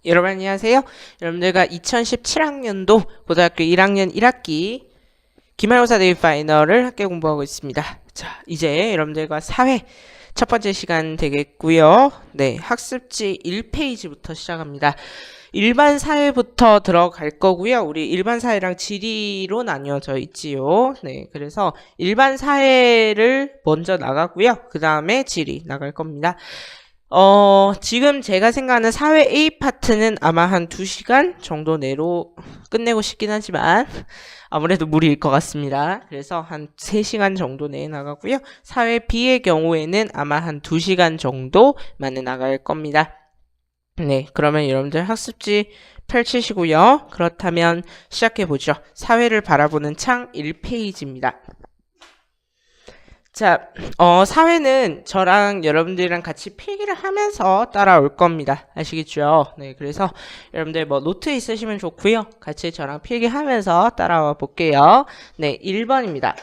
여러분 안녕하세요. 여러분들과 2017학년도 고등학교 1학년 1학기 기말고사 대입 파이널을 함께 공부하고 있습니다. 자, 이제 여러분들과 사회 첫 번째 시간 되겠고요. 네, 학습지 1페이지부터 시작합니다. 일반 사회부터 들어갈 거고요. 우리 일반 사회랑 지리로 나뉘어져 있지요. 네, 그래서 일반 사회를 먼저 나가고요. 그 다음에 지리 나갈 겁니다. 지금 제가 생각하는 사회 A 파트는 아마 한 2시간 정도 내로 끝내고 싶긴 하지만 아무래도 무리일 것 같습니다. 그래서 한 3시간 정도 내에 나가고요. 사회 B의 경우에는 아마 한 2시간 정도만에 나갈 겁니다. 네, 그러면 여러분들 학습지 펼치시고요. 그렇다면 시작해보죠. 사회를 바라보는 창 1페이지입니다. 자, 사회는 저랑 여러분들이랑 같이 필기를 하면서 따라올 겁니다. 아시겠죠? 네, 그래서 여러분들 뭐 노트 있으시면 좋고요. 같이 저랑 필기하면서 따라와 볼게요. 네, 1번입니다.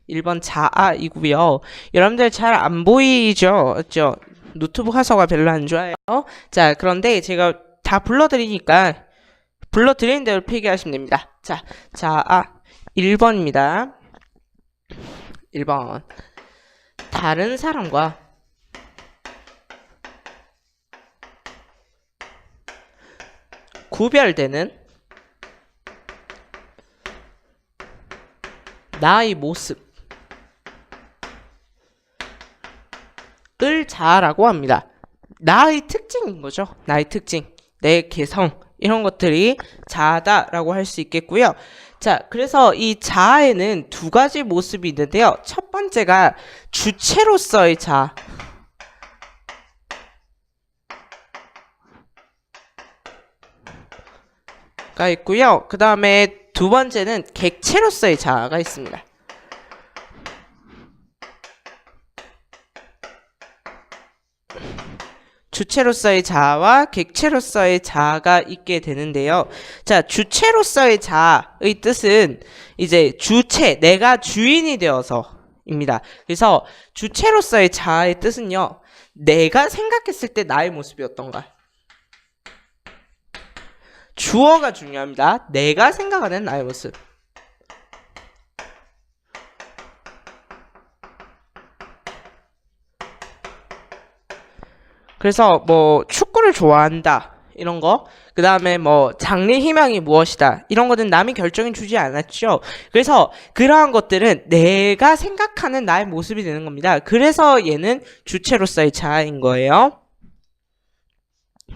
1번 자아이고요. 여러분들 잘 안 보이죠? 맞죠? 노트북 화소가 별로 안 좋아요. 자, 그런데 제가 다 불러드리니까 불러드리는 대로 필기하시면 됩니다. 자, 자아 1번입니다. 1번. 다른 사람과 구별되는 나의 모습을 자아라고 합니다. 나의 특징인 거죠. 나의 특징, 내 개성 이런 것들이 자아다라고 할 수 있겠고요. 자, 그래서 이 자아에는 두 가지 모습이 있는데요. 첫 번째가 주체로서의 자아가 있고요. 그 다음에 두 번째는 객체로서의 자아가 있습니다. 주체로서의 자아와 객체로서의 자아가 있게 되는데요. 자, 주체로서의 자아의 뜻은 이제 주체, 내가 주인이 되어서입니다. 그래서 주체로서의 자아의 뜻은요. 내가 생각했을 때 나의 모습이 어떤가? 주어가 중요합니다. 내가 생각하는 나의 모습. 그래서 뭐 축구를 좋아한다 이런 거, 그 다음에 뭐 장래 희망이 무엇이다 이런 거는 남이 결정해 주지 않았죠. 그래서 그러한 것들은 내가 생각하는 나의 모습이 되는 겁니다. 그래서 얘는 주체로서의 자아인 거예요.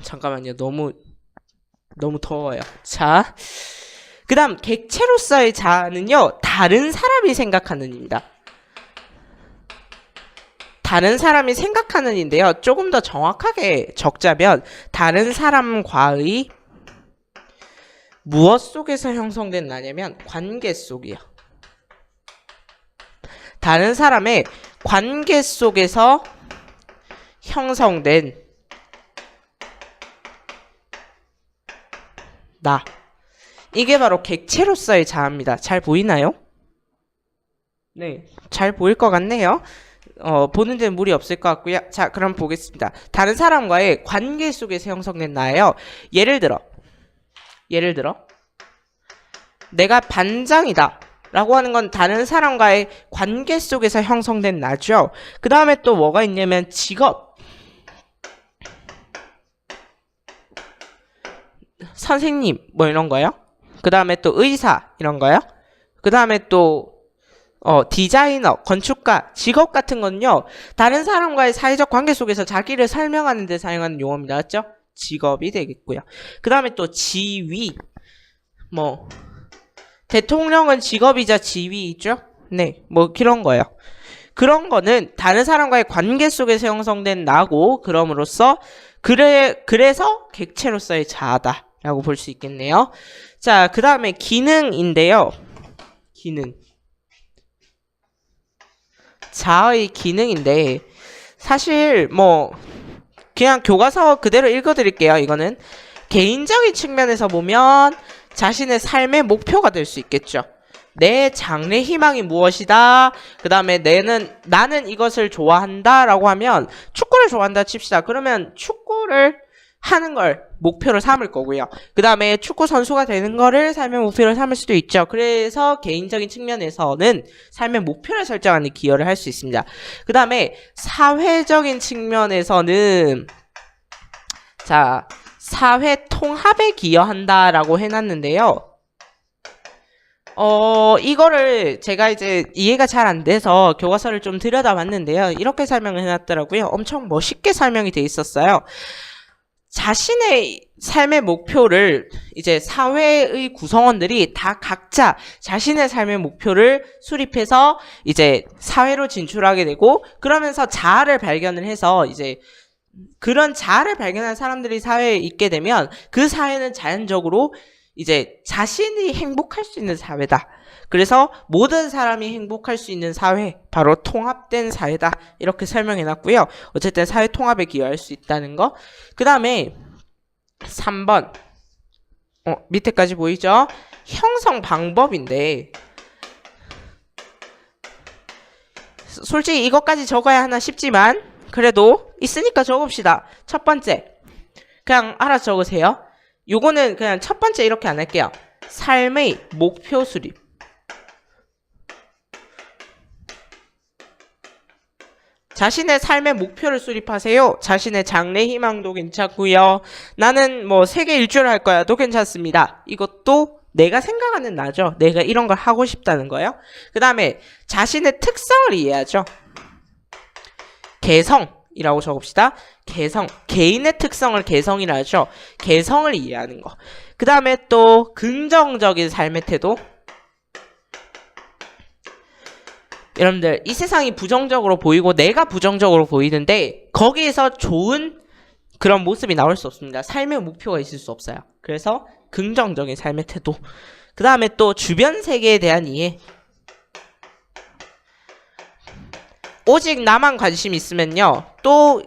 잠깐만요. 너무 더워요. 자, 그 다음 객체로서의 자아는요. 다른 사람이 생각하는 입니다. 다른 사람이 생각하는 인데요. 조금 더 정확하게 적자면 다른 사람과의 무엇 속에서 형성된 나냐면 관계 속이요. 다른 사람의 관계 속에서 형성된 나. 이게 바로 객체로서의 자아입니다. 잘 보이나요? 네, 잘 보일 것 같네요. 보는 데는 무리 없을 것 같고요. 자, 그럼 보겠습니다. 다른 사람과의 관계 속에서 형성된 나예요. 예를 들어 내가 반장이다 라고 하는 건 다른 사람과의 관계 속에서 형성된 나죠. 그 다음에 또 뭐가 있냐면 직업, 선생님 뭐 이런 거요. 그 다음에 또 의사 이런 거요. 그 다음에 또 디자이너, 건축가, 직업 같은 건요. 다른 사람과의 사회적 관계 속에서 자기를 설명하는 데 사용하는 용어입니다. 맞죠? 직업이 되겠고요. 그 다음에 또 지위. 뭐 대통령은 직업이자 지위이죠? 네, 뭐 그런 거요. 그런 거는 다른 사람과의 관계 속에서 형성된 나고, 그럼으로써 그래서 객체로서의 자아다 라고 볼 수 있겠네요. 자, 그 다음에 기능인데요. 기능. 자아의 기능인데 사실 뭐 그냥 교과서 그대로 읽어드릴게요. 이거는 개인적인 측면에서 보면 자신의 삶의 목표가 될 수 있겠죠. 내 장래 희망이 무엇이다. 그 다음에 나는 이것을 좋아한다 라고 하면 축구를 좋아한다 칩시다. 그러면 축구를 하는 걸 목표로 삼을 거고요. 그 다음에 축구 선수가 되는 거를 삶의 목표로 삼을 수도 있죠. 그래서 개인적인 측면에서는 삶의 목표를 설정하는 기여를 할 수 있습니다. 그 다음에 사회적인 측면에서는 자, 사회 통합에 기여한다라고 해놨는데요. 이거를 제가 이제 이해가 잘 안 돼서 교과서를 좀 들여다봤는데요. 이렇게 설명을 해놨더라고요. 엄청 멋있게 설명이 돼 있었어요. 자신의 삶의 목표를 이제 사회의 구성원들이 다 각자 자신의 삶의 목표를 수립해서 이제 사회로 진출하게 되고 그러면서 자아를 발견을 해서 이제 그런 자아를 발견한 사람들이 사회에 있게 되면 그 사회는 자연적으로 이제 자신이 행복할 수 있는 사회다. 그래서 모든 사람이 행복할 수 있는 사회, 바로 통합된 사회다. 이렇게 설명해놨고요. 어쨌든 사회 통합에 기여할 수 있다는 거. 그 다음에 3번 밑에까지 보이죠? 형성 방법인데 솔직히 이것까지 적어야 하나 싶지만 그래도 있으니까 적읍시다. 첫 번째 그냥 알아서 적으세요. 요거는 그냥 첫 번째 이렇게 안 할게요. 삶의 목표 수립. 자신의 삶의 목표를 수립하세요. 자신의 장래 희망도 괜찮고요. 나는 뭐 세계 일주를 할 거야도 괜찮습니다. 이것도 내가 생각하는 나죠. 내가 이런 걸 하고 싶다는 거예요. 그 다음에 자신의 특성을 이해하죠. 개성이라고 적읍시다. 개성, 개인의 특성을 개성이라 하죠. 개성을 이해하는 거. 그 다음에 또 긍정적인 삶의 태도. 여러분들 이 세상이 부정적으로 보이고 내가 부정적으로 보이는데 거기에서 좋은 그런 모습이 나올 수 없습니다. 삶의 목표가 있을 수 없어요. 그래서 긍정적인 삶의 태도. 그 다음에 또 주변 세계에 대한 이해. 오직 나만 관심 있으면요. 또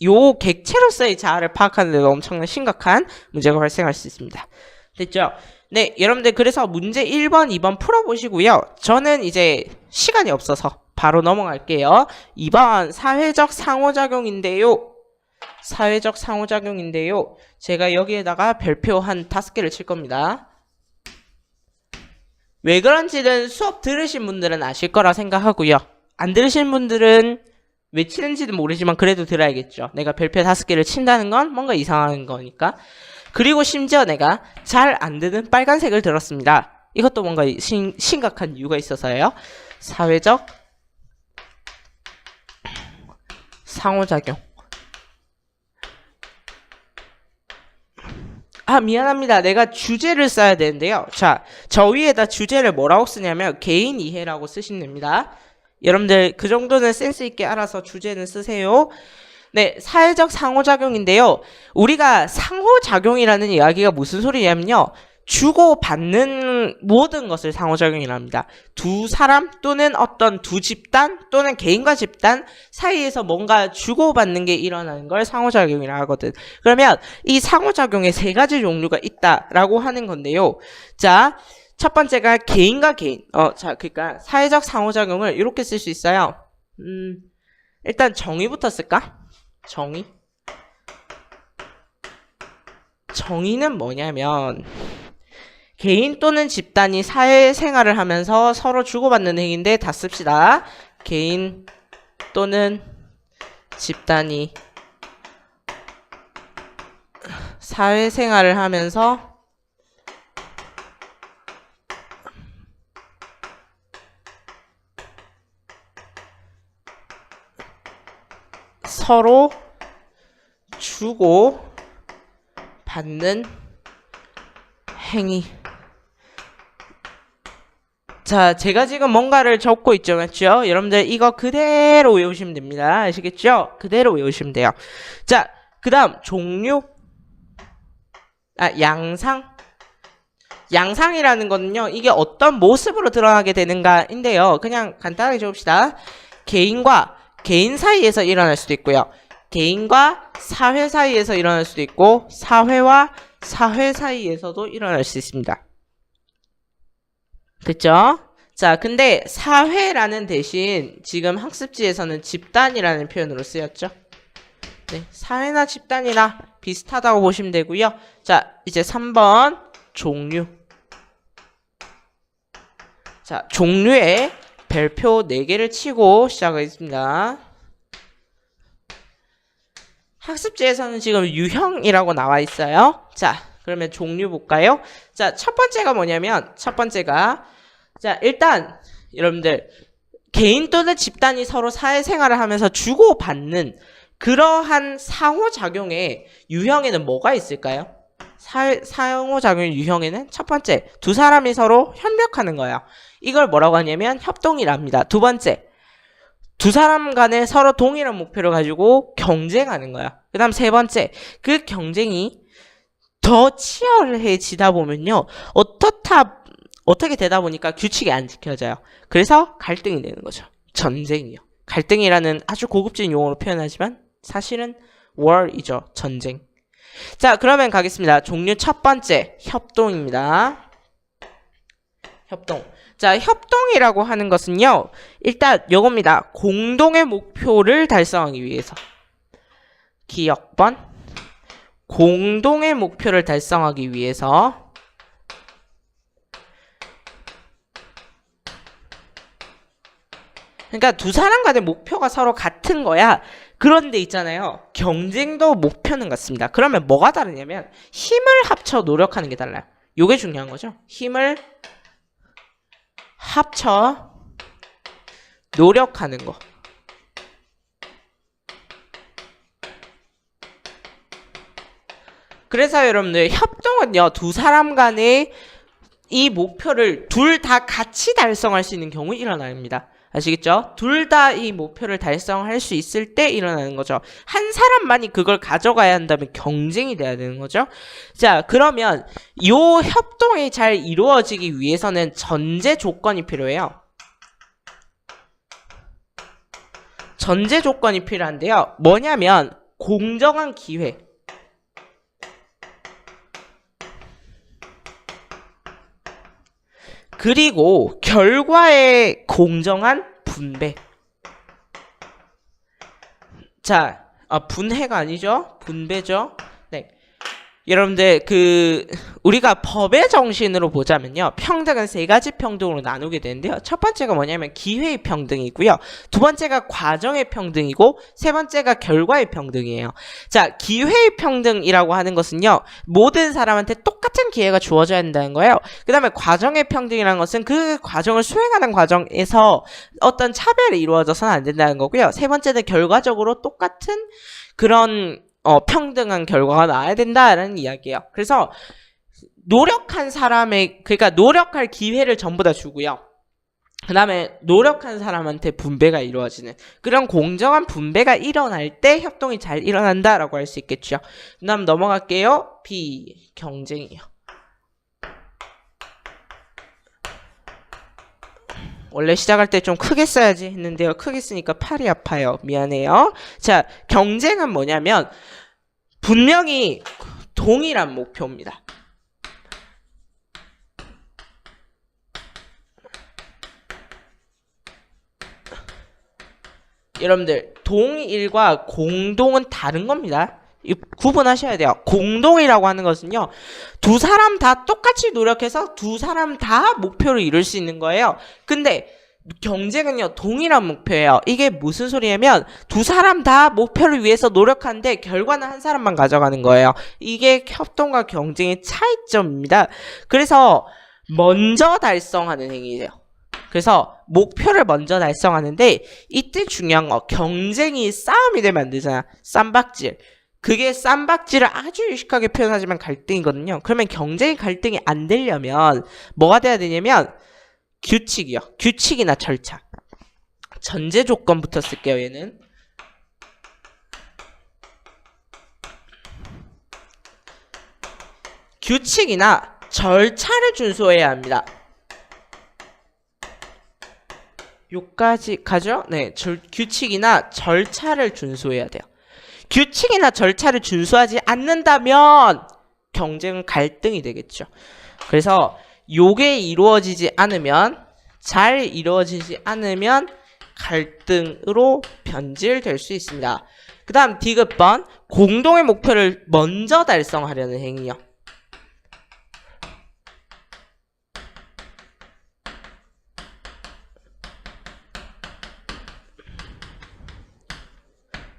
요 객체로서의 자아를 파악하는 데도 엄청난 심각한 문제가 발생할 수 있습니다. 됐죠? 네, 여러분들 그래서 문제 1번, 2번 풀어보시고요. 저는 이제 시간이 없어서 바로 넘어갈게요. 2번 사회적 상호작용인데요. 사회적 상호작용인데요. 제가 여기에다가 별표 한 5개를 칠 겁니다. 왜 그런지는 수업 들으신 분들은 아실 거라 생각하고요. 안 들으신 분들은 왜 치는지는 모르지만 그래도 들어야겠죠. 내가 별표 5개를 친다는 건 뭔가 이상한 거니까. 그리고 심지어 내가 잘 안 드는 빨간색을 들었습니다. 이것도 뭔가 심각한 이유가 있어서요. 사회적 상호작용. 미안합니다. 내가 주제를 써야 되는데요. 자, 저 위에다 주제를 뭐라고 쓰냐면 개인 이해라고 쓰시면 됩니다. 여러분들 그 정도는 센스 있게 알아서 주제는 쓰세요. 네, 사회적 상호작용인데요. 우리가 상호작용이라는 이야기가 무슨 소리냐면요. 주고받는 모든 것을 상호작용이라 합니다. 두 사람 또는 어떤 두 집단 또는 개인과 집단 사이에서 뭔가 주고받는 게 일어나는 걸 상호작용이라 하거든. 그러면 이 상호작용에 3가지 종류가 있다라고 하는 건데요. 자, 첫 번째가 개인과 개인. 그러니까 사회적 상호작용을 이렇게 쓸 수 있어요. 일단 정의부터 쓸까? 정의는 뭐냐면 개인 또는 집단이 사회생활을 하면서 서로 주고받는 행위인데 다 씁시다. 개인 또는 집단이 사회생활을 하면서 서로 주고 받는 행위. 자, 제가 지금 뭔가를 적고 있죠, 맞죠? 여러분들 이거 그대로 외우시면 됩니다. 아시겠죠? 그대로 외우시면 돼요. 자, 그 다음 종류. 양상. 양상이라는 거는요, 이게 어떤 모습으로 드러나게 되는가인데요. 그냥 간단하게 적읍시다. 개인과 개인 사이에서 일어날 수도 있고요. 개인과 사회 사이에서 일어날 수도 있고 사회와 사회 사이에서도 일어날 수 있습니다. 그쵸? 자, 근데 사회라는 대신 지금 학습지에서는 집단이라는 표현으로 쓰였죠. 네, 사회나 집단이나 비슷하다고 보시면 되고요. 자, 이제 3번 종류. 자, 종류의 별표 4개를 치고 시작하겠습니다. 학습지에서는 지금 유형이라고 나와 있어요. 자, 그러면 종류 볼까요? 자, 첫 번째가 뭐냐면, 자, 일단, 여러분들, 개인 또는 집단이 서로 사회생활을 하면서 주고받는 그러한 상호작용의 유형에는 뭐가 있을까요? 상호작용의 유형에는 첫 번째, 두 사람이 서로 협력하는 거예요. 이걸 뭐라고 하냐면 협동이랍니다. 두 번째, 두 사람 간에 서로 동일한 목표를 가지고 경쟁하는 거야. 그 다음 세 번째, 그 경쟁이 더 치열해지다 보면요. 어떻게 되다 보니까 규칙이 안 지켜져요. 그래서 갈등이 되는 거죠. 전쟁이요. 갈등이라는 아주 고급진 용어로 표현하지만 사실은 war이죠. 전쟁. 자, 그러면 가겠습니다. 종류 첫 번째, 협동입니다. 협동. 자, 협동이라고 하는 것은요. 일단 요겁니다. 공동의 목표를 달성하기 위해서. 기억번. 공동의 목표를 달성하기 위해서 그러니까 두 사람 간의 목표가 서로 같은 거야. 그런데 있잖아요. 경쟁도 목표는 같습니다. 그러면 뭐가 다르냐면 힘을 합쳐 노력하는 게 달라요. 요게 중요한 거죠. 힘을 합쳐 노력하는 거. 그래서 여러분들 협동은요. 두 사람 간의 이 목표를 둘 다 같이 달성할 수 있는 경우 일어납니다. 아시겠죠? 둘 다 이 목표를 달성할 수 있을 때 일어나는 거죠. 한 사람만이 그걸 가져가야 한다면 경쟁이 돼야 되는 거죠. 자, 그러면 이 협동이 잘 이루어지기 위해서는 전제 조건이 필요해요. 전제 조건이 필요한데요. 뭐냐면 공정한 기회. 그리고 결과의 공정한 분배. 자, 분해가 아니죠? 분배죠? 네. 여러분들, 우리가 법의 정신으로 보자면요. 평등은 세 가지 평등으로 나누게 되는데요. 첫 번째가 뭐냐면 기회의 평등이고요. 두 번째가 과정의 평등이고, 세 번째가 결과의 평등이에요. 자, 기회의 평등이라고 하는 것은요. 모든 사람한테 똑같은 기회가 주어져야 한다는 거예요. 그 다음에 과정의 평등이라는 것은 그 과정을 수행하는 과정에서 어떤 차별이 이루어져서는 안 된다는 거고요. 세 번째는 결과적으로 똑같은 그런 평등한 결과가 나와야 된다라는 이야기예요. 그래서 노력한 사람의 그러니까 노력할 기회를 전부 다 주고요. 그 다음에 노력한 사람한테 분배가 이루어지는 그런 공정한 분배가 일어날 때 협동이 잘 일어난다라고 할 수 있겠죠. 그 다음 넘어갈게요. B. 경쟁이요. 원래 시작할 때 좀 크게 써야지 했는데요. 크게 쓰니까 팔이 아파요. 미안해요. 자, 경쟁은 뭐냐면 분명히 동일한 목표입니다. 여러분들 동일과 공동은 다른 겁니다. 구분하셔야 돼요. 공동이라고 하는 것은요. 두 사람 다 똑같이 노력해서 두 사람 다 목표를 이룰 수 있는 거예요. 근데 경쟁은요. 동일한 목표예요. 이게 무슨 소리냐면 두 사람 다 목표를 위해서 노력하는데 결과는 한 사람만 가져가는 거예요. 이게 협동과 경쟁의 차이점입니다. 그래서 먼저 달성하는 행위예요. 그래서 목표를 먼저 달성하는데 이때 중요한 거 경쟁이 싸움이 되면 안 되잖아. 쌈박질. 그게 쌈박질을 아주 유식하게 표현하지만 갈등이거든요. 그러면 경쟁이 갈등이 안 되려면 뭐가 돼야 되냐면 규칙이요. 규칙이나 절차. 전제 조건부터 쓸게요. 얘는. 규칙이나 절차를 준수해야 합니다. 요까지 가죠? 네, 규칙이나 절차를 준수해야 돼요. 규칙이나 절차를 준수하지 않는다면 경쟁은 갈등이 되겠죠. 그래서 요게 이루어지지 않으면, 잘 이루어지지 않으면 갈등으로 변질될 수 있습니다. 그 다음 디귿번, 공동의 목표를 먼저 달성하려는 행위요.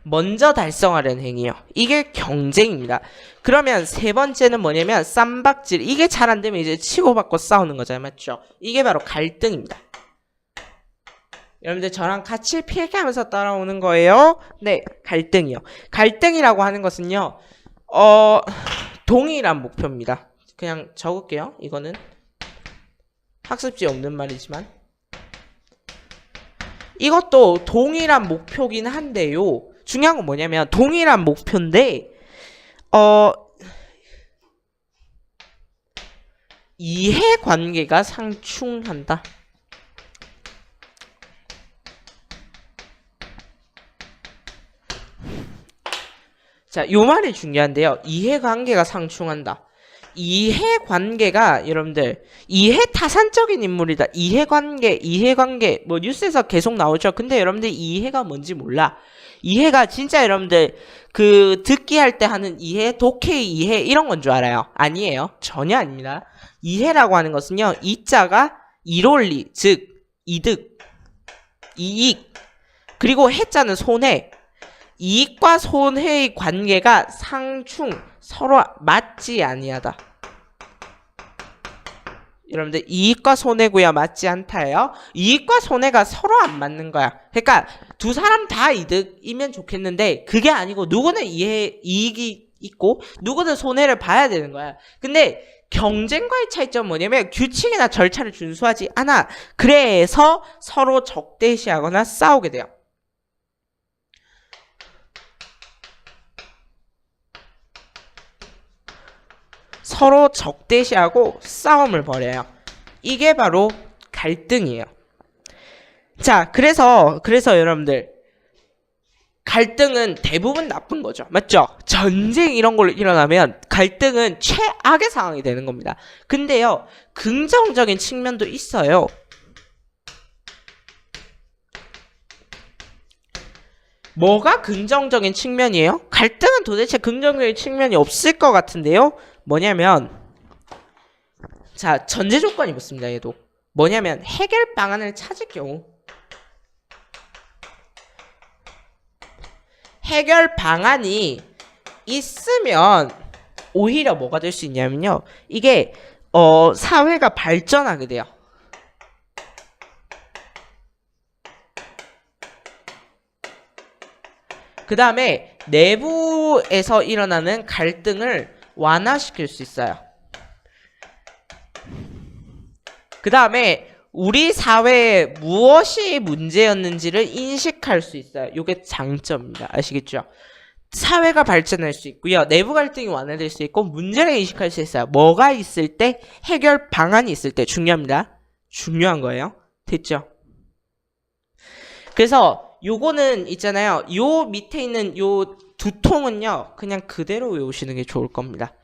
먼저 달성하려는 행위요. 이게 경쟁입니다. 그러면 세 번째는 뭐냐면 쌈박질. 이게 잘 안 되면 이제 치고받고 싸우는 거잖아요. 맞죠? 이게 바로 갈등입니다. 여러분들 저랑 같이 필기하면서 따라오는 거예요. 네, 갈등이요. 갈등이라고 하는 것은요. 동일한 목표입니다. 그냥 적을게요. 이거는 학습지에 없는 말이지만 이것도 동일한 목표긴 한데요. 중요한 건 뭐냐면 동일한 목표인데 이해관계가 상충한다. 자, 요 말이 중요한데요. 이해관계가 상충한다. 이해관계가 여러분들 이해타산적인 인물이다. 이해관계 뭐 뉴스에서 계속 나오죠. 근데 여러분들 이해가 뭔지 몰라. 이해가 진짜 여러분들 그 듣기 할 때 하는 이해, 독해 이해 이런 건 줄 알아요. 아니에요. 전혀 아닙니다. 이해라고 하는 것은요. 이자가 이론리, 즉 이득, 이익, 그리고 해자는 손해. 이익과 손해의 관계가 상충, 서로 맞지 아니하다. 여러분들 이익과 손해고요, 맞지 않다예요. 이익과 손해가 서로 안 맞는 거야. 그러니까 두 사람 다 이득이면 좋겠는데 그게 아니고 누구는 이익이 있고 누구는 손해를 봐야 되는 거야. 근데 경쟁과의 차이점은 뭐냐면 규칙이나 절차를 준수하지 않아. 그래서 서로 적대시하거나 싸우게 돼요. 서로 적대시하고 싸움을 벌여요. 이게 바로 갈등이에요. 자, 그래서 여러분들 갈등은 대부분 나쁜 거죠. 맞죠? 전쟁 이런 걸로 일어나면 갈등은 최악의 상황이 되는 겁니다. 근데요, 긍정적인 측면도 있어요. 뭐가 긍정적인 측면이에요? 갈등은 도대체 긍정적인 측면이 없을 것 같은데요. 뭐냐면 자, 전제 조건이 붙습니다. 얘도 뭐냐면 해결 방안을 찾을 경우 해결 방안이 있으면 오히려 뭐가 될 수 있냐면요. 이게 사회가 발전하게 돼요. 그 다음에 내부에서 일어나는 갈등을 완화시킬 수 있어요. 그 다음에 우리 사회에 무엇이 문제였는지를 인식할 수 있어요. 이게 장점입니다. 아시겠죠? 사회가 발전할 수 있고요. 내부 갈등이 완화될 수 있고 문제를 인식할 수 있어요. 뭐가 있을 때? 해결 방안이 있을 때. 중요합니다. 중요한 거예요. 됐죠? 그래서 요거는 있잖아요. 요 밑에 있는 요 두통은요. 그냥 그대로 외우시는 게 좋을 겁니다.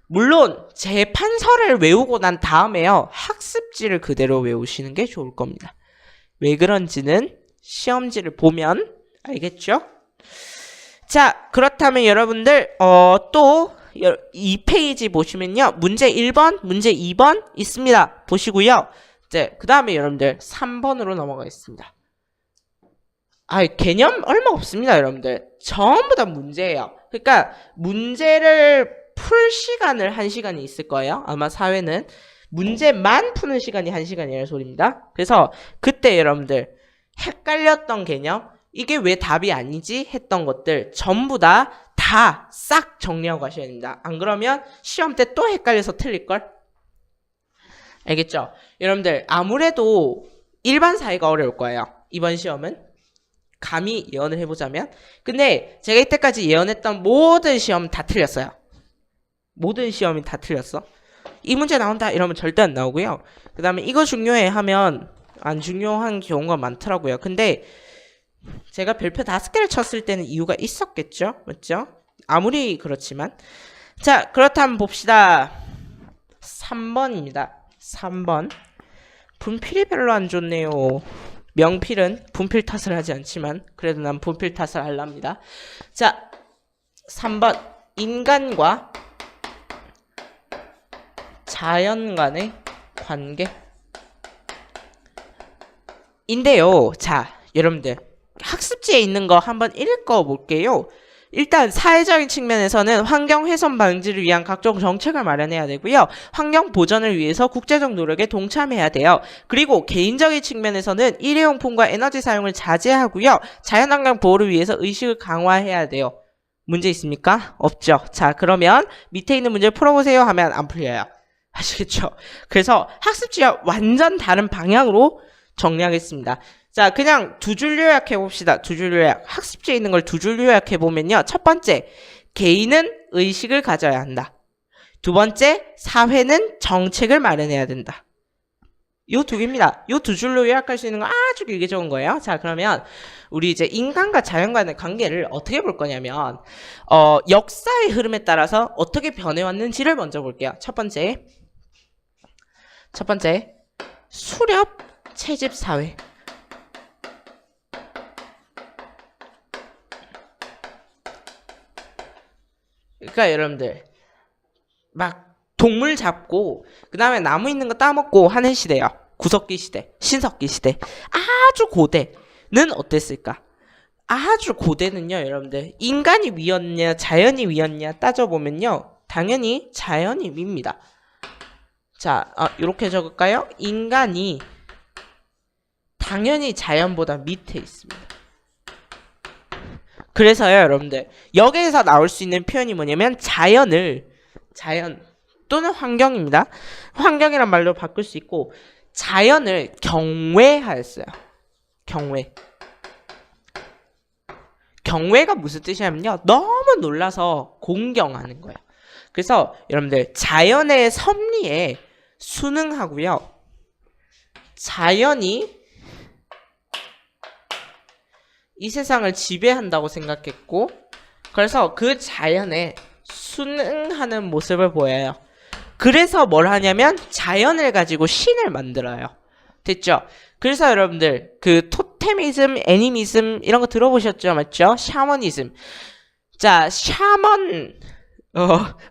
물론 재판서를 외우고 난 다음에요. 학습지를 그대로 외우시는 게 좋을 겁니다. 왜 그런지는 시험지를 보면 알겠죠? 자, 그렇다면 여러분들 또 2페이지 보시면요. 문제 1번, 문제 2번 있습니다. 보시고요. 이제 그 다음에 여러분들 3번으로 넘어가겠습니다. 개념 얼마 없습니다, 여러분들. 전부 다 문제예요. 그러니까 문제를 풀 시간을 1시간이 있을 거예요. 아마 사회는 문제만 푸는 시간이 1시간이라는 소리입니다. 그래서 그때 여러분들 헷갈렸던 개념, 이게 왜 답이 아니지 했던 것들 전부 다 싹 정리하고 가셔야 됩니다. 안 그러면 시험 때 또 헷갈려서 틀릴걸? 알겠죠? 여러분들 아무래도 일반 사회가 어려울 거예요. 이번 시험은. 감히 예언을 해보자면. 근데 제가 이때까지 예언했던 모든 시험 다 틀렸어요. 모든 시험이 다 틀렸어. 이 문제 나온다 이러면 절대 안 나오고요. 그 다음에 이거 중요해 하면 안 중요한 경우가 많더라고요. 근데 제가 별표 5개를 쳤을 때는 이유가 있었겠죠? 맞죠? 아무리 그렇지만. 자, 그렇다면 봅시다. 3번입니다. 3번. 분필이 별로 안 좋네요. 명필은 분필 탓을 하지 않지만 그래도 난 분필 탓을 하랍니다. 자, 3번. 인간과 자연 간의 관계 인데요. 자, 여러분들 학습지에 있는 거 한번 읽어 볼게요. 일단 사회적인 측면에서는 환경 훼손 방지를 위한 각종 정책을 마련해야 되고요. 환경 보전을 위해서 국제적 노력에 동참해야 돼요. 그리고 개인적인 측면에서는 일회용품과 에너지 사용을 자제하고요. 자연환경 보호를 위해서 의식을 강화해야 돼요. 문제 있습니까? 없죠. 자, 그러면 밑에 있는 문제를 풀어보세요 하면 안 풀려요. 아시겠죠? 그래서 학습지와 완전 다른 방향으로 정리하겠습니다. 자, 그냥 두 줄 요약해 봅시다. 두 줄 요약. 학습지에 있는 걸 두 줄 요약해 보면요. 첫 번째, 개인은 의식을 가져야 한다. 두 번째, 사회는 정책을 마련해야 된다. 요 두 개입니다. 요 두 줄로 요약할 수 있는 거 아주 길게 적은 거예요. 자, 그러면 우리 이제 인간과 자연과의 관계를 어떻게 볼 거냐면 역사의 흐름에 따라서 어떻게 변해왔는지를 먼저 볼게요. 첫 번째, 수렵 채집 사회. 그러니까 여러분들 막 동물 잡고 그 다음에 나무 있는 거 따먹고 하는 시대요. 구석기 시대, 신석기 시대. 아주 고대는 어땠을까? 아주 고대는요, 여러분들 인간이 위였냐 자연이 위였냐 따져보면요, 당연히 자연이 위입니다. 자, 이렇게 적을까요? 인간이 당연히 자연보다 밑에 있습니다. 그래서요, 여러분들 여기에서 나올 수 있는 표현이 뭐냐면 자연 또는 환경입니다. 환경이란 말로 바꿀 수 있고 자연을 경외하였어요. 경외가 무슨 뜻이냐면요, 너무 놀라서 공경하는 거예요. 그래서 여러분들 자연의 섭리에 순응하고요, 자연이 이 세상을 지배한다고 생각했고, 그래서 그 자연에 순응하는 모습을 보여요. 그래서 뭘 하냐면 자연을 가지고 신을 만들어요. 됐죠? 그래서 여러분들 그 토테미즘, 애니미즘 이런 거 들어보셨죠? 맞죠? 샤머니즘. 자, 샤먼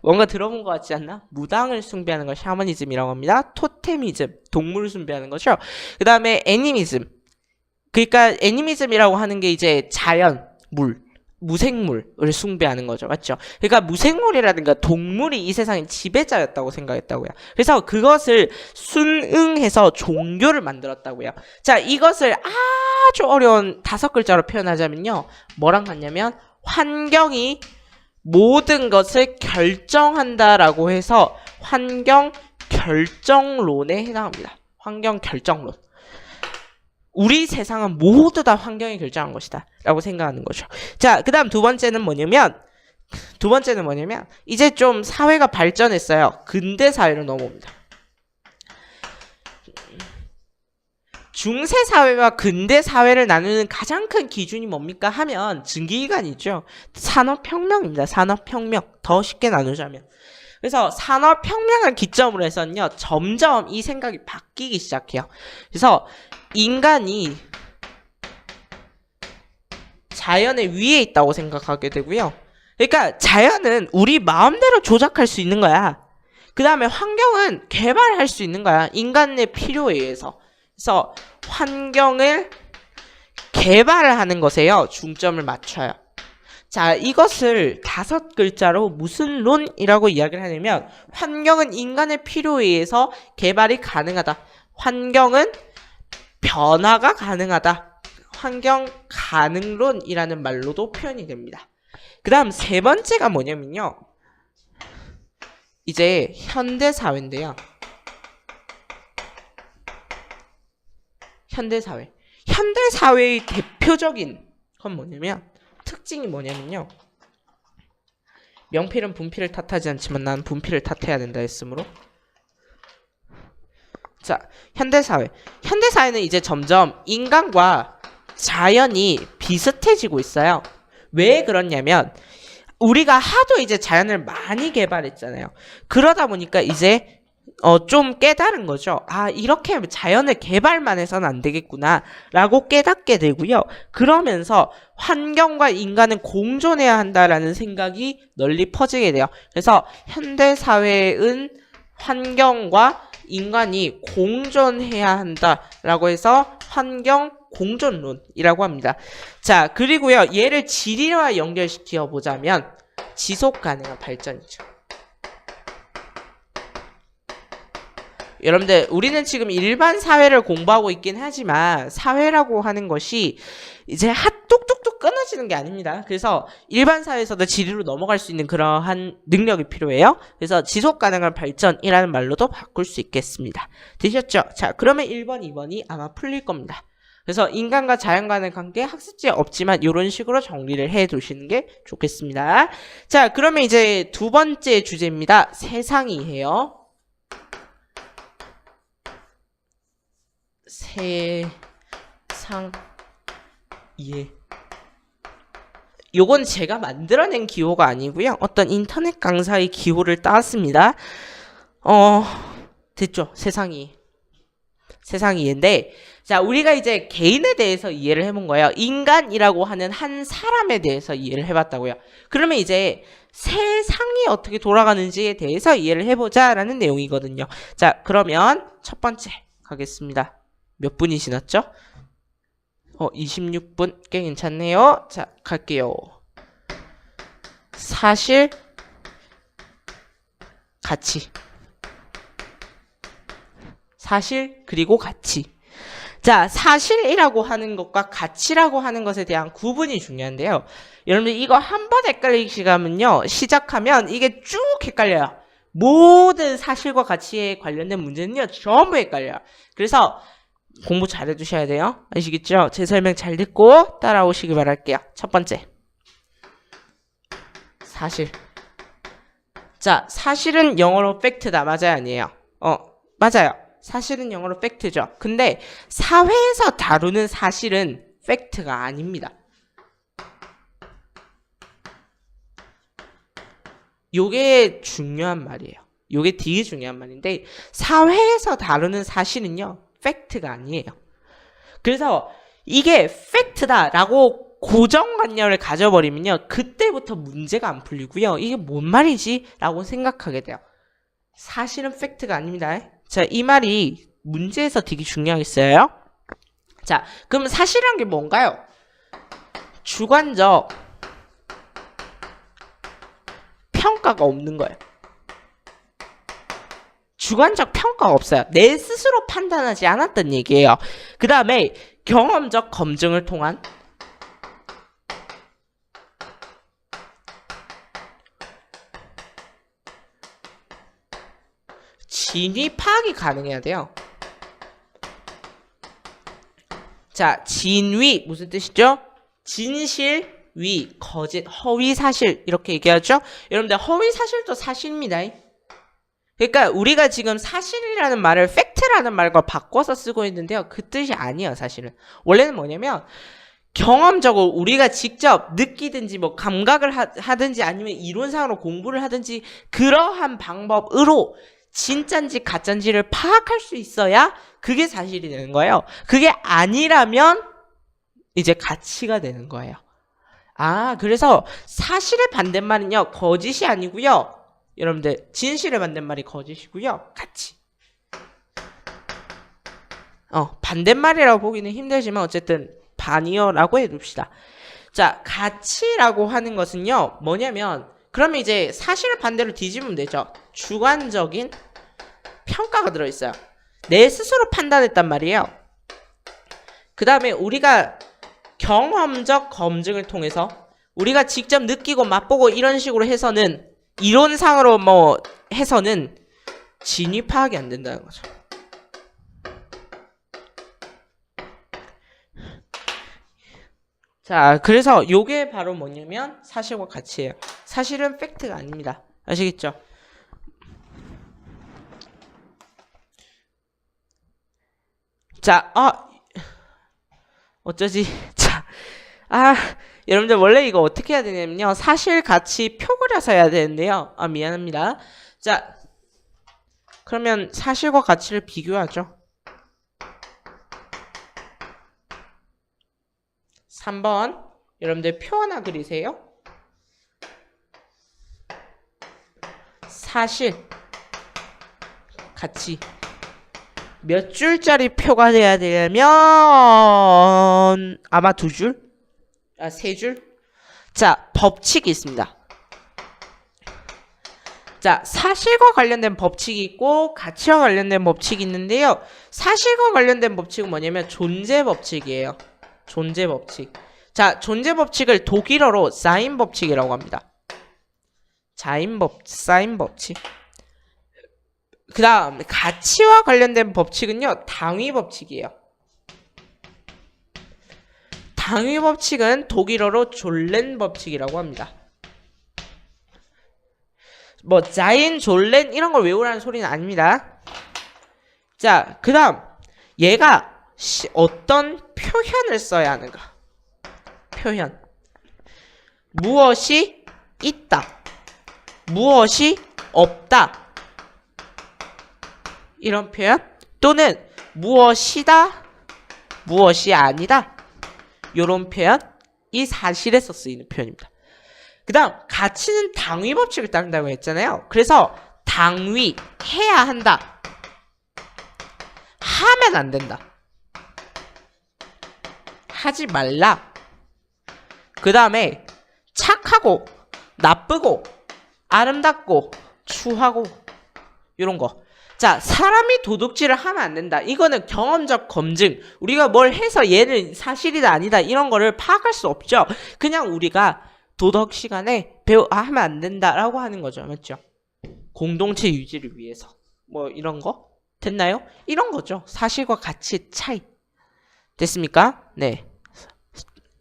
뭔가 들어본 것 같지 않나? 무당을 숭배하는 걸 샤머니즘이라고 합니다. 토테미즘, 동물을 숭배하는 거죠. 그 다음에 애니미즘. 그러니까 애니미즘이라고 하는 게 이제 자연, 무생물을 숭배하는 거죠. 맞죠? 그러니까 무생물이라든가 동물이 이 세상의 지배자였다고 생각했다고요. 그래서 그것을 순응해서 종교를 만들었다고요. 자, 이것을 아주 어려운 5글자로 표현하자면요, 뭐랑 같냐면 환경이 모든 것을 결정한다라고 해서 환경 결정론에 해당합니다. 환경 결정론. 우리 세상은 모두 다 환경이 결정한 것이다 라고 생각하는 거죠. 자, 그 다음 두 번째는 뭐냐면 이제 좀 사회가 발전했어요. 근대 사회로 넘어옵니다. 중세 사회와 근대 사회를 나누는 가장 큰 기준이 뭡니까 하면 증기기관이죠. 산업혁명입니다. 산업혁명. 더 쉽게 나누자면. 그래서 산업혁명을 기점으로 해서는요, 점점 이 생각이 바뀌기 시작해요. 그래서 인간이 자연의 위에 있다고 생각하게 되고요. 그러니까 자연은 우리 마음대로 조작할 수 있는 거야. 그 다음에 환경은 개발할 수 있는 거야. 인간의 필요에 의해서. 그래서 환경을 개발하는 것에요, 중점을 맞춰요. 자, 이것을 5글자로 무슨 론이라고 이야기를 하냐면, 환경은 인간의 필요에 의해서 개발이 가능하다. 환경은 변화가 가능하다. 환경 가능론이라는 말로도 표현이 됩니다. 그 다음 세 번째가 뭐냐면요, 이제 현대사회인데요. 현대사회의 대표적인 건 뭐냐면, 특징이 뭐냐면요, 명필은 분필을 탓하지 않지만 난 분필을 탓해야 된다 했으므로, 자, 현대사회는 이제 점점 인간과 자연이 비슷해지고 있어요. 왜 그러냐면 우리가 하도 이제 자연을 많이 개발했잖아요. 그러다 보니까 이제 좀 깨달은 거죠. 아, 이렇게 자연을 개발만 해서는 안 되겠구나 라고 깨닫게 되고요. 그러면서 환경과 인간은 공존해야 한다라는 생각이 널리 퍼지게 돼요. 그래서 현대 사회은 환경과 인간이 공존해야 한다라고 해서 환경 공존론이라고 합니다. 자, 그리고요. 얘를 지리와 연결시켜 보자면 지속 가능한 발전이죠. 여러분들, 우리는 지금 일반 사회를 공부하고 있긴 하지만 사회라고 하는 것이 이제 뚝뚝뚝 끊어지는 게 아닙니다. 그래서 일반 사회에서도 지리로 넘어갈 수 있는 그러한 능력이 필요해요. 그래서 지속 가능한 발전이라는 말로도 바꿀 수 있겠습니다. 되셨죠? 자, 그러면 1번, 2번이 아마 풀릴 겁니다. 그래서 인간과 자연 간의 관계 학습지에 없지만 이런 식으로 정리를 해 두시는 게 좋겠습니다. 자, 그러면 이제 두 번째 주제입니다. 세상이에요. 세상 이해. 요건 제가 만들어낸 기호가 아니고요. 어떤 인터넷 강사의 기호를 따왔습니다. 됐죠? 세상 이해인데, 자, 우리가 이제 개인에 대해서 이해를 해본 거예요. 인간이라고 하는 한 사람에 대해서 이해를 해봤다고요. 그러면 이제 세상이 어떻게 돌아가는지에 대해서 이해를 해보자라는 내용이거든요. 자, 그러면 첫 번째 가겠습니다. 몇 분이 지났죠? 26분. 꽤 괜찮네요. 자, 갈게요. 사실, 가치. 사실, 그리고 가치. 자, 사실이라고 하는 것과 가치라고 하는 것에 대한 구분이 중요한데요. 여러분들 이거 한 번 헷갈리시면요. 시작하면 이게 쭉 헷갈려요. 모든 사실과 가치에 관련된 문제는요. 전부 헷갈려요. 그래서 공부 잘 해두셔야 돼요. 아시겠죠? 제 설명 잘 듣고 따라오시기 바랄게요. 첫 번째. 사실. 자, 사실은 영어로 팩트다. 맞아요? 아니에요? 맞아요. 사실은 영어로 팩트죠. 근데 사회에서 다루는 사실은 팩트가 아닙니다. 요게 중요한 말이에요. 요게 되게 중요한 말인데 사회에서 다루는 사실은요. 팩트가 아니에요. 그래서 이게 팩트다라고 고정관념을 가져버리면요. 그때부터 문제가 안 풀리고요. 이게 뭔 말이지? 라고 생각하게 돼요. 사실은 팩트가 아닙니다. 자, 이 말이 문제에서 되게 중요하겠어요. 자, 그럼 사실이란 게 뭔가요? 주관적 평가가 없는 거예요. 주관적 평가가 없어요. 내 스스로 판단하지 않았던 얘기예요. 그 다음에 경험적 검증을 통한 진위 파악이 가능해야 돼요. 자, 진위 무슨 뜻이죠? 진실, 위, 거짓, 허위 사실 이렇게 얘기하죠. 여러분들 허위 사실도 사실입니다. 그러니까 우리가 지금 사실이라는 말을 팩트라는 말과 바꿔서 쓰고 있는데요. 그 뜻이 아니에요. 사실은 원래는 뭐냐면 경험적으로 우리가 직접 느끼든지 뭐 감각을 하든지 아니면 이론상으로 공부를 하든지 그러한 방법으로 진짠지 가짠지를 파악할 수 있어야 그게 사실이 되는 거예요. 그게 아니라면 이제 가치가 되는 거예요. 아, 그래서 사실의 반대말은요. 거짓이 아니고요. 여러분들 진실의 반대말이 거짓이고요. 가치. 반대말이라고 보기는 힘들지만 어쨌든 반이요라고 해둡시다. 자, 가치라고 하는 것은요. 뭐냐면 그러면 이제 사실을 반대로 뒤집으면 되죠. 주관적인 평가가 들어있어요. 내 스스로 판단했단 말이에요. 그 다음에 우리가 경험적 검증을 통해서 우리가 직접 느끼고 맛보고 이런 식으로 해서는 이론상으로 뭐 해서는 진위 파악이 안 된다는 거죠. 자, 그래서 요게 바로 뭐냐면 사실과 가치예요. 사실은 팩트가 아닙니다. 아시겠죠? 자, 어쩌지? 자, 여러분들 원래 이거 어떻게 해야 되냐면요. 사실, 가치 표 그려서 해야 되는데요. 미안합니다. 자, 그러면 사실과 가치를 비교하죠. 3번 여러분들 표 하나 그리세요. 사실 가치 몇 줄짜리 표가 돼야 되냐면 아마 2줄? 아 3줄? 자, 법칙이 있습니다. 자, 사실과 관련된 법칙이 있고 가치와 관련된 법칙이 있는데요. 사실과 관련된 법칙은 뭐냐면 존재 법칙이에요. 존재 법칙. 자, 존재 법칙을 독일어로 사인 법칙이라고 합니다. 사인 법칙. 그 다음 가치와 관련된 법칙은요. 당위 법칙이에요. 당위 법칙은 독일어로 졸렌 법칙이라고 합니다. 뭐 자인, 졸렌 이런 걸 외우라는 소리는 아닙니다. 자, 그 다음 얘가 어떤 표현을 써야 하는가? 표현. 무엇이 있다. 무엇이 없다. 이런 표현 또는 무엇이다. 무엇이 아니다. 이런 표현이 사실에서 쓰이는 표현입니다. 그 다음 가치는 당위 법칙을 따른다고 했잖아요. 그래서 당위 해야 한다. 하면 안 된다. 하지 말라. 그 다음에 착하고 나쁘고 아름답고 추하고 이런 거. 자, 사람이 도둑질을 하면 안 된다. 이거는 경험적 검증. 우리가 뭘 해서 얘는 사실이다 아니다 이런 거를 파악할 수 없죠. 그냥 우리가 도덕 시간에 하면 안 된다라고 하는 거죠. 맞죠? 공동체 유지를 위해서. 뭐 이런 거? 됐나요? 이런 거죠. 사실과 가치의 차이. 됐습니까? 네.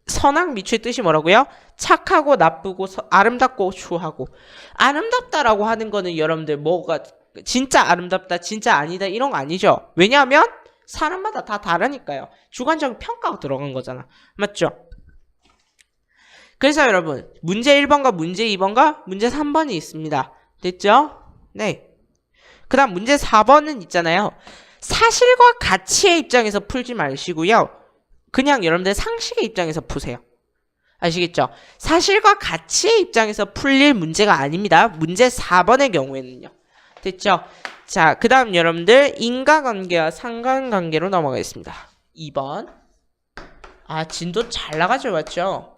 선악 미추의 뜻이 뭐라고요? 착하고 나쁘고 아름답고 추하고. 아름답다라고 하는 거는 여러분들 뭐가 진짜 아름답다 진짜 아니다 이런 거 아니죠. 왜냐하면 사람마다 다 다르니까요. 주관적 평가가 들어간 거잖아. 맞죠? 그래서 여러분 문제 1번과 문제 2번과 문제 3번이 있습니다. 됐죠? 네. 그 다음 문제 4번은 있잖아요. 사실과 가치의 입장에서 풀지 마시고요. 그냥 여러분들 상식의 입장에서 푸세요. 아시겠죠? 사실과 가치의 입장에서 풀릴 문제가 아닙니다. 문제 4번의 경우에는요. 됐죠? 자, 그 다음 여러분들 인과관계와 상관관계로 넘어가겠습니다. 2번. 아, 진도 잘 나가죠, 맞죠?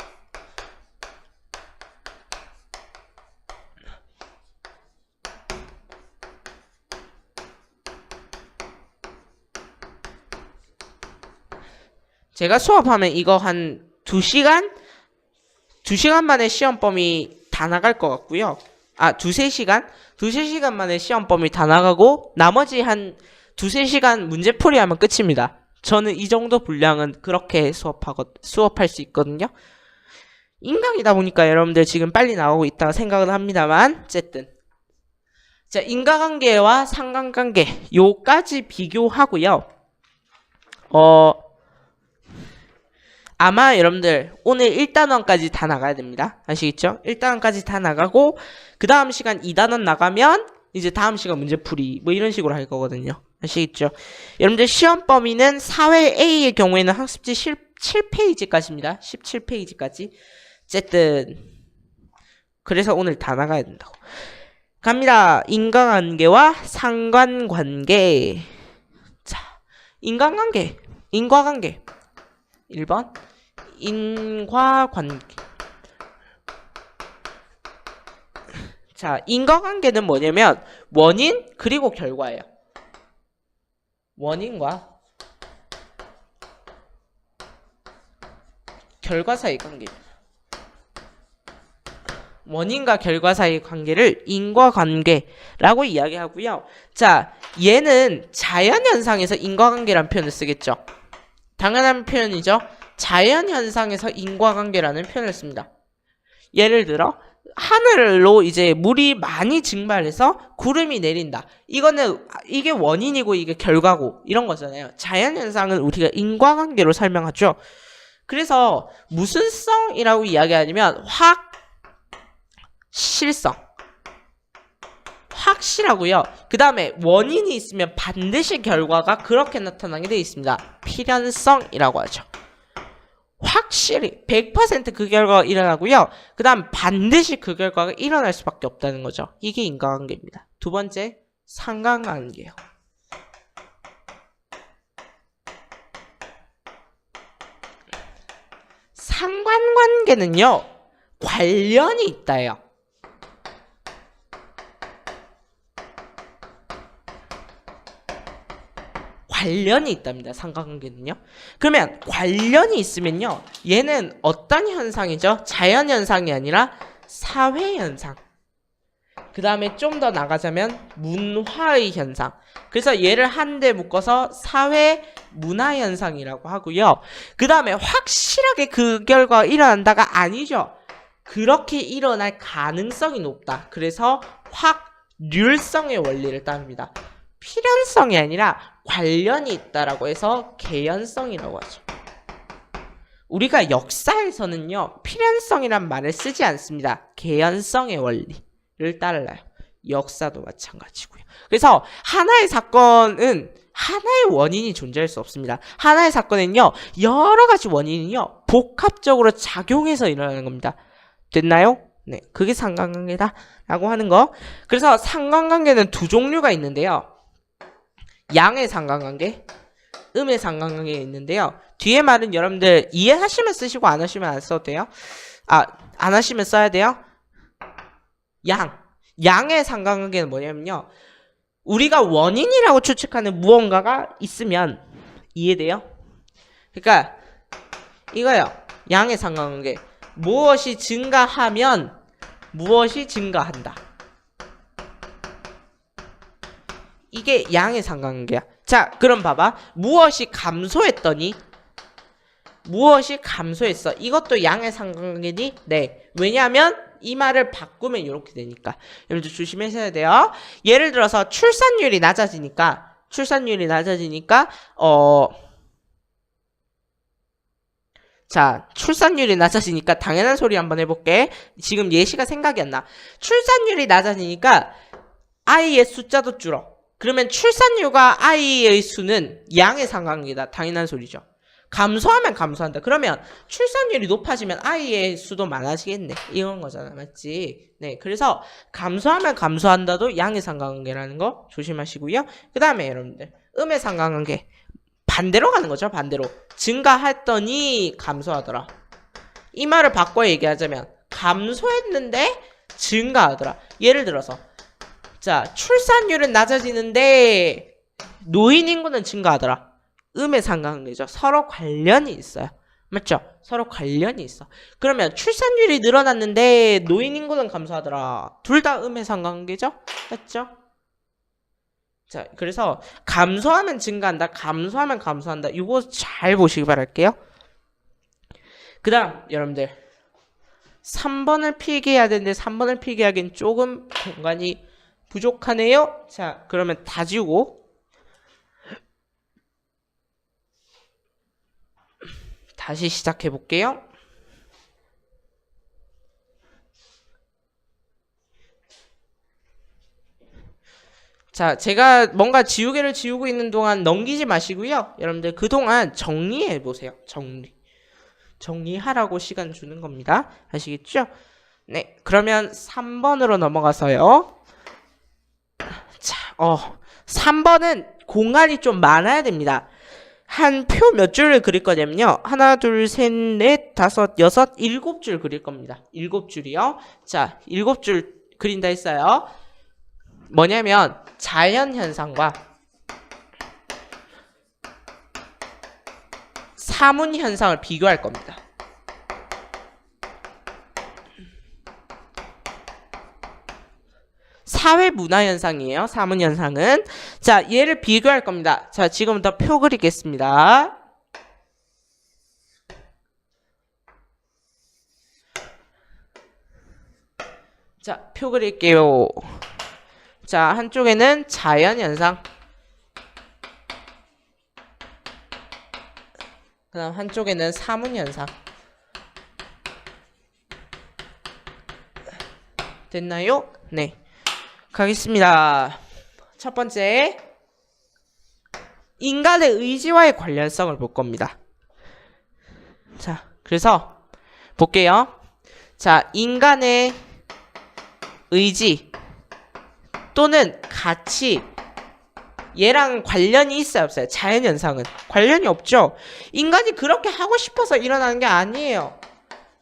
제가 수업하면 이거 한 2시간? 2시간 만에 시험 범위 다 나갈 것 같고요. 아, 2-3시간? 2-3시간 만에 시험 범위 다 나가고 나머지 한 2-3시간 문제풀이 하면 끝입니다. 저는 이 정도 분량은 그렇게 수업할 수 있거든요. 인강이다 보니까 여러분들 지금 빨리 나오고 있다고 생각은 합니다만 어쨌든 자, 인과관계와 상관관계 요까지 비교하고요. 아마 여러분들 오늘 1단원까지 다 나가야 됩니다. 아시겠죠? 1단원까지 다 나가고 그 다음 시간 2단원 나가면 이제 다음 시간 문제풀이 뭐 이런 식으로 할 거거든요. 아시겠죠? 여러분들 시험 범위는 사회 A의 경우에는 학습지 17페이지까지입니다. 17페이지까지. 어쨌든 그래서 오늘 다 나가야 된다고. 갑니다. 인과관계와 상관관계. 자, 인과관계. 1번. 인과관계. 자, 인과관계는 뭐냐면 원인 그리고 결과예요. 원인과 결과 사이 관계입니다. 원인과 결과 사이 관계를 인과관계라고 이야기하고요. 자, 얘는 자연현상에서 인과관계라는 표현을 쓰겠죠. 당연한 표현이죠. 자연현상에서 인과관계라는 표현을 씁니다. 예를 들어 하늘로 이제 물이 많이 증발해서 구름이 내린다. 이게 원인이고 이게 결과고 이런 거잖아요. 자연현상은 우리가 인과관계로 설명하죠. 그래서 무슨 성이라고 이야기하냐면 확실하고요. 그 다음에 원인이 있으면 반드시 결과가 그렇게 나타나게 되어 있습니다. 필연성이라고 하죠. 확실히 100% 그 결과가 일어나고요. 그 다음 반드시 그 결과가 일어날 수밖에 없다는 거죠. 이게 인과관계입니다. 두 번째, 상관관계예요. 상관관계는요, 관련이 있다예요. 관련이 있답니다. 상관관계는요. 그러면 관련이 있으면요, 얘는 어떤 현상이죠? 자연현상이 아니라 사회현상. 그 다음에 좀 더 나가자면 문화의 현상. 그래서 얘를 한데 묶어서 사회 문화현상이라고 하고요. 그 다음에 확실하게 그 결과가 일어난다가 아니죠. 그렇게 일어날 가능성이 높다. 그래서 확률성의 원리를 따릅니다. 필연성이 아니라 관련이 있다라고 해서 개연성이라고 하죠. 우리가 역사에서는요, 필연성이란 말을 쓰지 않습니다. 개연성의 원리를 따라요. 역사도 마찬가지고요. 그래서 하나의 사건은 하나의 원인이 존재할 수 없습니다. 하나의 사건은요, 여러 가지 원인이요, 복합적으로 작용해서 일어나는 겁니다. 됐나요? 네, 그게 상관관계다 라고 하는 거. 그래서 상관관계는 두 종류가 있는데요. 양의 상관관계, 음의 상관관계가 있는데요. 뒤에 말은 여러분들 이해하시면 쓰시고 안 하시면 안 써도 돼요. 안 하시면 써야 돼요. 양의 상관관계는 뭐냐면요, 우리가 원인이라고 추측하는 무언가가 있으면, 이해돼요? 그러니까 이거요. 양의 상관관계. 무엇이 증가하면 무엇이 증가한다. 이게 양의 상관관계야. 자, 그럼 봐봐. 무엇이 감소했더니 무엇이 감소했어. 이것도 양의 상관관계니? 네. 왜냐하면 이 말을 바꾸면 이렇게 되니까. 여러분들 조심하셔야 돼요. 예를 들어서 출산율이 낮아지니까 자, 출산율이 낮아지니까 당연한 소리 한번 해볼게. 지금 예시가 생각이 안 나. 출산율이 낮아지니까 아이의 숫자도 줄어. 그러면 출산율과 아이의 수는 양의 상관관계다. 당연한 소리죠. 감소하면 감소한다. 그러면 출산율이 높아지면 아이의 수도 많아지겠네. 이런 거잖아. 맞지? 네. 그래서 감소하면 감소한다도 양의 상관관계라는 거 조심하시고요. 그 다음에 여러분들, 음의 상관관계. 반대로 가는 거죠. 반대로. 증가했더니 감소하더라. 이 말을 바꿔 얘기하자면 감소했는데 증가하더라. 예를 들어서, 자, 출산율은 낮아지는데 노인 인구는 증가하더라. 음의 상관관계죠. 서로 관련이 있어요. 맞죠? 서로 관련이 있어. 그러면 출산율이 늘어났는데 노인 인구는 감소하더라. 둘 다 음의 상관관계죠? 맞죠? 자, 그래서 감소하면 증가한다. 감소하면 감소한다. 이거 잘 보시기 바랄게요. 그 다음 여러분들, 3번을 필기해야 되는데 3번을 필기하기엔 조금 공간이 부족하네요. 자, 그러면 다 지우고 다시 시작해 볼게요. 자, 제가 뭔가 지우개를 지우고 있는 동안 넘기지 마시고요. 여러분들 그동안 정리해 보세요. 정리하라고 시간 주는 겁니다. 아시겠죠? 네, 그러면 3번으로 넘어가서요. 자, 3번은 공간이 좀 많아야 됩니다. 한 표 몇 줄을 그릴 거냐면요. 하나, 둘, 셋, 넷, 다섯, 여섯, 7줄 그릴 겁니다. 7줄이요. 자, 7줄 그린다 했어요. 뭐냐면 자연현상과 사문현상을 비교할 겁니다. 사회문화현상이에요. 사문현상은. 자, 얘를 비교할 겁니다. 자, 지금부터 표 그리겠습니다. 자, 표 그릴게요. 자, 한쪽에는 자연현상, 그 다음 한쪽에는 사문현상. 됐나요? 네. 가겠습니다. 첫 번째, 인간의 의지와의 관련성을 볼 겁니다. 자, 그래서 볼게요. 자, 인간의 의지 또는 가치, 얘랑 관련이 있어요, 없어요? 자연현상은 관련이 없죠. 인간이 그렇게 하고 싶어서 일어나는 게 아니에요.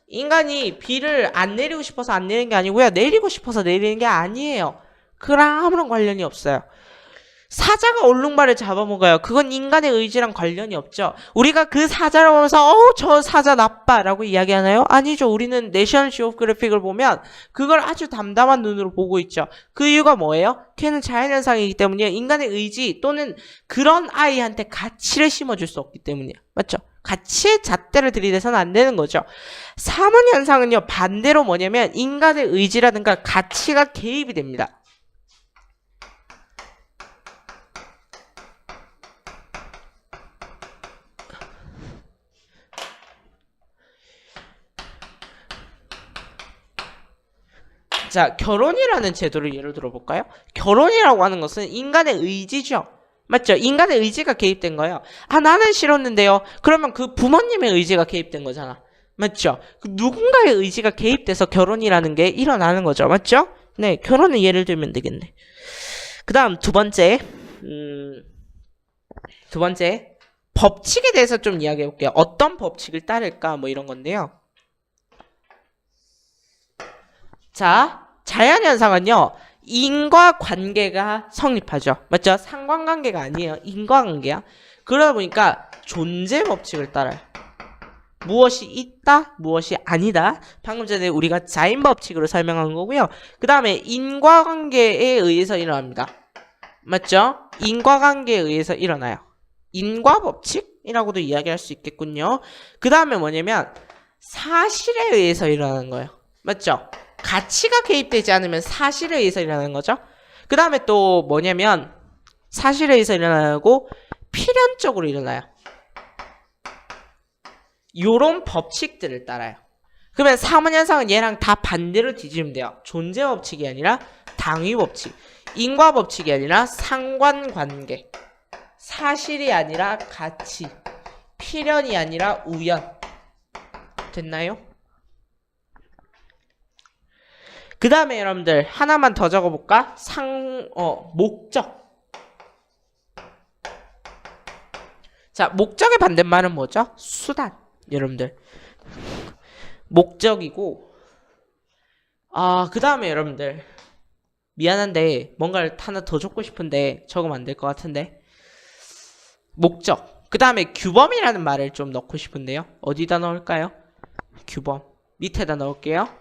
인간이 비를 안 내리고 싶어서 안 내리는 게 아니고요, 내리고 싶어서 내리는 게 아니에요. 그랑 아무런 관련이 없어요. 사자가 얼룩말을 잡아먹어요. 그건 인간의 의지랑 관련이 없죠. 우리가 그 사자를 보면서 저 사자 나빠 라고 이야기하나요? 아니죠. 우리는 내셔널 지오그래픽을 보면 그걸 아주 담담한 눈으로 보고 있죠. 그 이유가 뭐예요? 걔는 자연현상이기 때문이에요. 인간의 의지 또는 그런 아이한테 가치를 심어줄 수 없기 때문이에요. 맞죠? 가치의 잣대를 들이대서는 안 되는 거죠. 사문현상은요, 반대로 뭐냐면 인간의 의지라든가 가치가 개입이 됩니다. 자, 결혼이라는 제도를 예를 들어볼까요? 결혼이라고 하는 것은 인간의 의지죠. 맞죠? 인간의 의지가 개입된 거예요. 아, 나는 싫었는데요. 그러면 그 부모님의 의지가 개입된 거잖아. 맞죠? 그 누군가의 의지가 개입돼서 결혼이라는 게 일어나는 거죠. 맞죠? 네, 결혼은 예를 들면 되겠네. 그 다음 두 번째, 법칙에 대해서 좀 이야기해 볼게요. 어떤 법칙을 따를까? 뭐 이런 건데요. 자, 자연현상은요, 인과관계가 성립하죠. 맞죠? 상관관계가 아니에요. 인과관계야. 그러다 보니까 존재 법칙을 따라요. 무엇이 있다, 무엇이 아니다. 방금 전에 우리가 자인 법칙으로 설명한 거고요. 그 다음에 인과관계에 의해서 일어납니다. 맞죠? 인과관계에 의해서 일어나요. 인과법칙이라고도 이야기할 수 있겠군요. 그 다음에 뭐냐면 사실에 의해서 일어나는 거예요. 맞죠? 가치가 개입되지 않으면 사실에 의해서 일어나는 거죠. 그 다음에 또 뭐냐면 사실에 의해서 일어나고 필연적으로 일어나요. 요런 법칙들을 따라요. 그러면 사문현상은 얘랑 다 반대로 뒤지면 돼요. 존재 법칙이 아니라 당위 법칙, 인과 법칙이 아니라 상관관계, 사실이 아니라 가치, 필연이 아니라 우연. 됐나요? 그 다음에 여러분들 하나만 더 적어볼까? 목적. 자, 목적의 반대말은 뭐죠? 수단. 여러분들 목적이고, 그 다음에 여러분들 미안한데 뭔가를 하나 더 적고 싶은데 적으면 안 될 것 같은데, 목적. 그 다음에 규범이라는 말을 좀 넣고 싶은데요. 어디다 넣을까요? 규범 밑에다 넣을게요.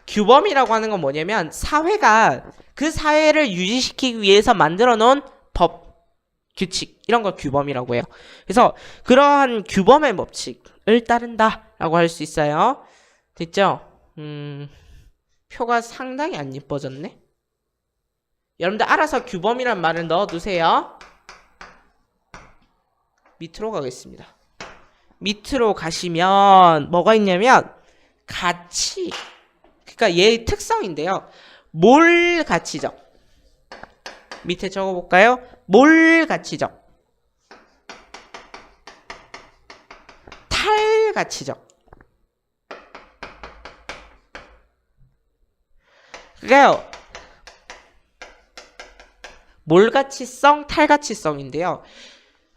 규범이라고 하는 건 뭐냐면 사회가 그 사회를 유지시키기 위해서 만들어 놓은 법, 규칙, 이런 걸 규범이라고 해요. 그래서 그러한 규범의 법칙을 따른다라고 할 수 있어요. 됐죠? 표가 상당히 안 예뻐졌네. 여러분들 알아서 규범이란 말을 넣어두세요. 밑으로 가겠습니다. 밑으로 가시면 뭐가 있냐면 가치. 그러니까 얘의 특성인데요. 몰가치적. 밑에 적어볼까요? 몰가치적. 탈가치적. 그러니까요, 몰가치성, 탈가치성인데요.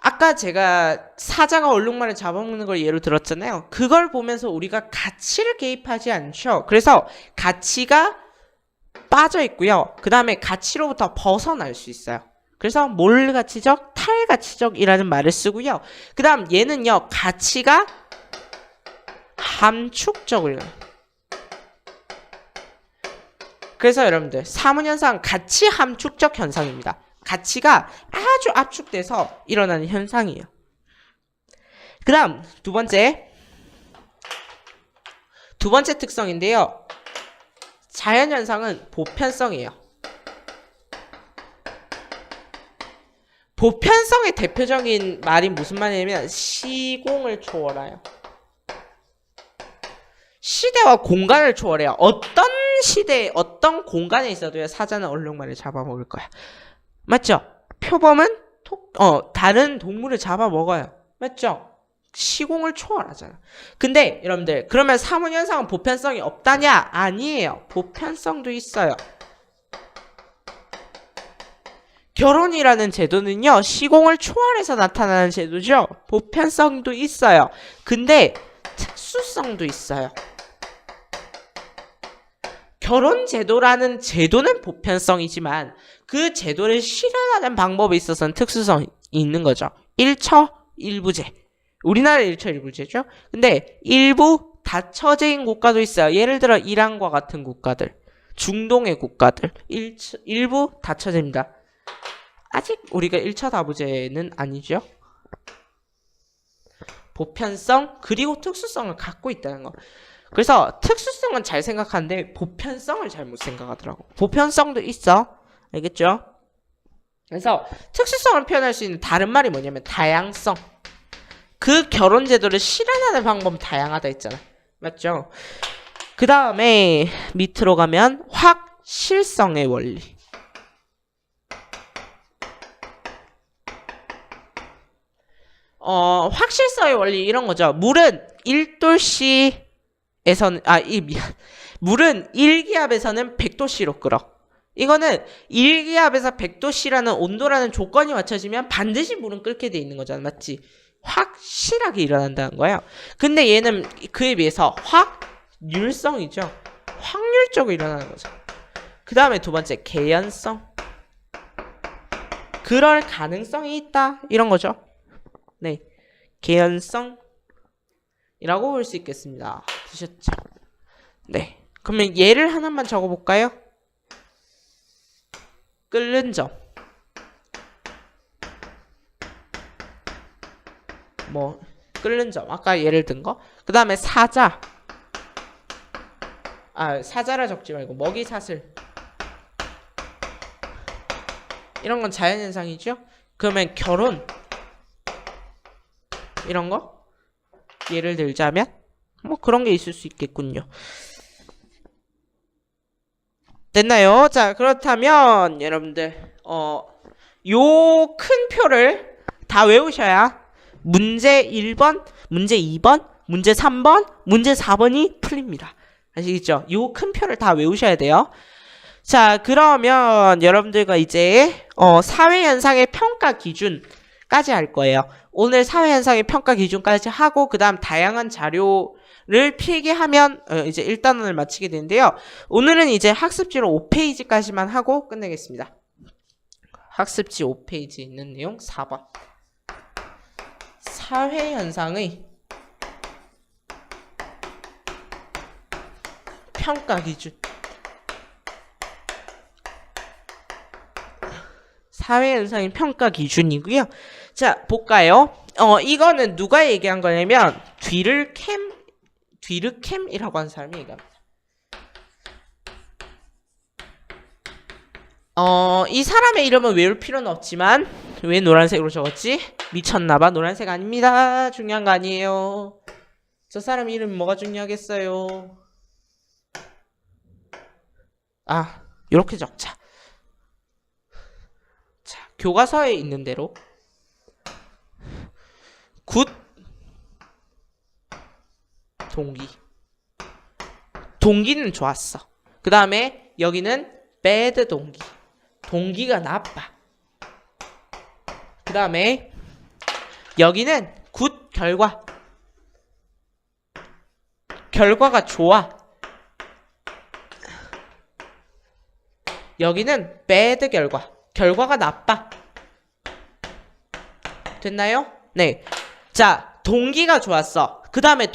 아까 제가 사자가 얼룩말을 잡아먹는 걸 예로 들었잖아요. 그걸 보면서 우리가 가치를 개입하지 않죠. 그래서 가치가 빠져 있고요. 그 다음에 가치로부터 벗어날 수 있어요. 그래서 몰가치적, 탈가치적이라는 말을 쓰고요. 그 다음 얘는요, 가치가 함축적으로. 그래서 여러분들 사문현상 가치 함축적 현상입니다. 가치가 아주 압축돼서 일어나는 현상이에요. 그 다음 두 번째 특성인데요. 자연현상은 보편성이에요. 보편성의 대표적인 말이 무슨 말이냐면 시공을 초월해요. 시대와 공간을 초월해요. 어떤 시대에 어떤 공간에 있어도요, 사자는 얼룩말을 잡아먹을 거야. 맞죠? 표범은 다른 동물을 잡아먹어요. 맞죠? 시공을 초월하잖아. 근데 여러분들, 그러면 사문현상은 보편성이 없다냐? 아니에요. 보편성도 있어요. 결혼이라는 제도는요, 시공을 초월해서 나타나는 제도죠. 보편성도 있어요. 근데 특수성도 있어요. 결혼 제도라는 제도는 보편성이지만 그 제도를 실현하는 방법에 있어서는 특수성이 있는 거죠. 일처 일부제. 우리나라 일처 일부제죠. 근데 일부 다처제인 국가도 있어요. 예를 들어 이란과 같은 국가들, 중동의 국가들, 일부 다처제입니다. 아직 우리가 1차 다부제는 아니죠. 보편성 그리고 특수성을 갖고 있다는 거. 그래서 특수성은 잘 생각하는데 보편성을 잘못 생각하더라고. 보편성도 있어. 알겠죠? 그래서 특수성을 표현할 수 있는 다른 말이 뭐냐면 다양성. 그 결혼 제도를 실현하는 방법은 다양하다 했잖아. 맞죠? 그 다음에 밑으로 가면 확실성의 원리. 확실성의 원리 이런 거죠. 물은 1도씨에서는 물은 1기압에서는 100도씨로 끓어. 이거는 1기압에서 100도씨라는 온도라는 조건이 맞춰지면 반드시 물은 끓게 돼 있는 거잖아. 맞지? 확실하게 일어난다는 거예요. 근데 얘는 그에 비해서 확률성이죠. 확률적으로 일어나는 거죠. 그 다음에 두 번째 개연성. 그럴 가능성이 있다. 이런 거죠. 네, 개연성이라고 볼 수 있겠습니다. 되셨죠? 네, 그러면 예를 하나만 적어볼까요? 끓는 점. 끓는 점. 아까 예를 든 거. 그 다음에 사자. 사자라 적지 말고 먹이 사슬. 이런 건 자연현상이죠? 그러면 결혼. 이런 거? 예를 들자면 그런 게 있을 수 있겠군요. 됐나요? 자, 그렇다면 여러분들 요 큰 표를 다 외우셔야 문제 1번, 문제 2번, 문제 3번, 문제 4번이 풀립니다. 아시겠죠? 요 큰 표를 다 외우셔야 돼요. 자, 그러면 여러분들과 이제 사회현상의 평가 기준까지 할 거예요. 오늘 사회현상의 평가 기준까지 하고 그 다음 다양한 자료를 필기하면 이제 1단원을 마치게 되는데요. 오늘은 이제 학습지로 5페이지까지만 하고 끝내겠습니다. 학습지 5페이지에 있는 내용 4번. 사회현상의 평가 기준. 사회현상의 평가 기준이고요. 자, 볼까요? 이거는 누가 얘기한 거냐면 뒤르캠이라고 하는 사람이 얘기합니다. 이 사람의 이름은 외울 필요는 없지만 왜 노란색으로 적었지? 미쳤나봐. 노란색 아닙니다. 중요한 거 아니에요. 저 사람 이름 뭐가 중요하겠어요? 이렇게 적자. 자, 교과서에 있는 대로 굿 동기는 좋았어. 그 다음에 여기는 bad 동기가 나빠. 그 다음에 여기는 굿 결과가 좋아. 여기는 bad 결과가 나빠. 됐나요? 네. 자, 동기가 좋았어. 그 다음에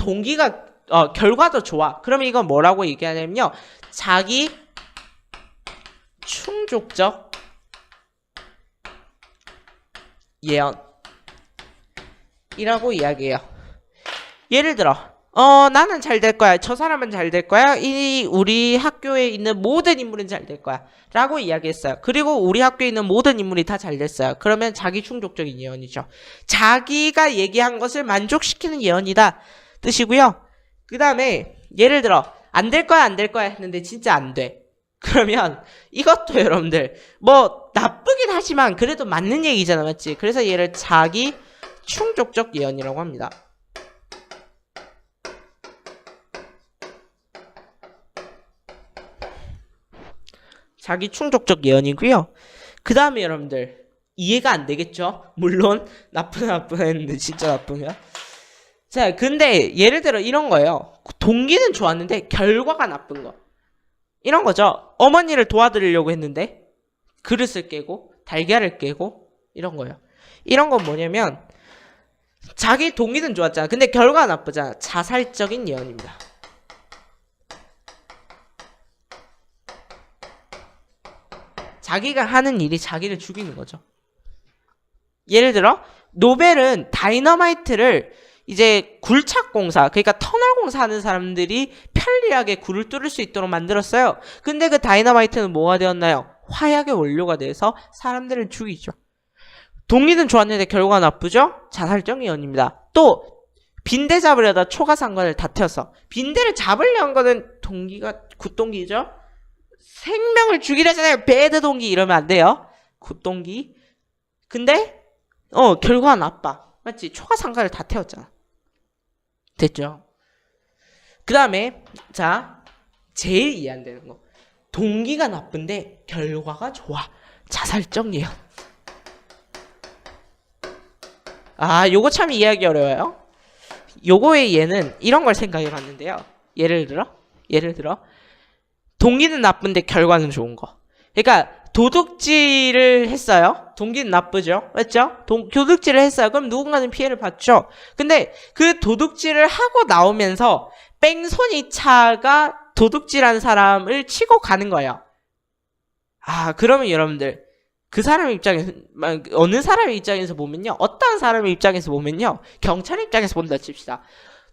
결과도 좋아. 그러면 이건 뭐라고 얘기하냐면요. 자기 충족적 예언이라고 이야기해요. 예를 들어 나는 잘 될 거야. 저 사람은 잘 될 거야. 우리 학교에 있는 모든 인물은 잘 될 거야. 라고 이야기했어요. 그리고 우리 학교에 있는 모든 인물이 다 잘 됐어요. 그러면 자기 충족적인 예언이죠. 자기가 얘기한 것을 만족시키는 예언이다. 뜻이고요. 그 다음에 예를 들어 안 될 거야, 안 될 거야 했는데 진짜 안 돼. 그러면 이것도 여러분들 뭐 나쁘긴 하지만 그래도 맞는 얘기잖아, 맞지? 그래서 얘를 자기 충족적 예언이라고 합니다. 자기 충족적 예언이고요. 그 다음에 여러분들 이해가 안 되겠죠? 물론 나쁘다 했는데 진짜 나쁘면. 자, 근데 예를 들어 이런 거예요. 동기는 좋았는데 결과가 나쁜 거. 이런 거죠. 어머니를 도와드리려고 했는데 그릇을 깨고 달걀을 깨고 이런 거예요. 이런 건 뭐냐면 자기 동기는 좋았잖아. 근데 결과가 나쁘잖아. 자살적인 예언입니다. 자기가 하는 일이 자기를 죽이는 거죠. 예를 들어 노벨은 다이너마이트를 이제 굴착공사, 그러니까 터널공사 하는 사람들이 편리하게 굴을 뚫을 수 있도록 만들었어요. 근데 그 다이너마이트는 뭐가 되었나요? 화약의 원료가 돼서 사람들을 죽이죠. 동기는 좋았는데 결과가 나쁘죠? 자살적 예언입니다. 또 빈대 잡으려다 초가상관을 다투어서 빈대를 잡으려는 거는 동기가 굿동기죠? 생명을 죽이려잖아요. 배드 동기 이러면 안 돼요. 굿동기. 근데 결과가 나빠. 맞지? 초가상관을 다 태웠잖아. 됐죠? 그 다음에 자 제일 이해 안 되는 거. 동기가 나쁜데 결과가 좋아. 자살적 예언. 아, 요거 참 이해하기 어려워요. 요거의 예는 이런 걸 생각해 봤는데요. 예를 들어 동기는 나쁜데 결과는 좋은 거. 그러니까 도둑질을 했어요. 동기는 나쁘죠. 맞죠? 도둑질을 했어요. 그럼 누군가는 피해를 봤죠. 근데 그 도둑질을 하고 나오면서 뺑소니 차가 도둑질한 사람을 치고 가는 거예요. 아, 그러면 여러분들 그 사람의 입장에서, 어느 사람의 입장에서 보면요, 어떤 사람의 입장에서 보면요, 경찰 입장에서 본다 칩시다.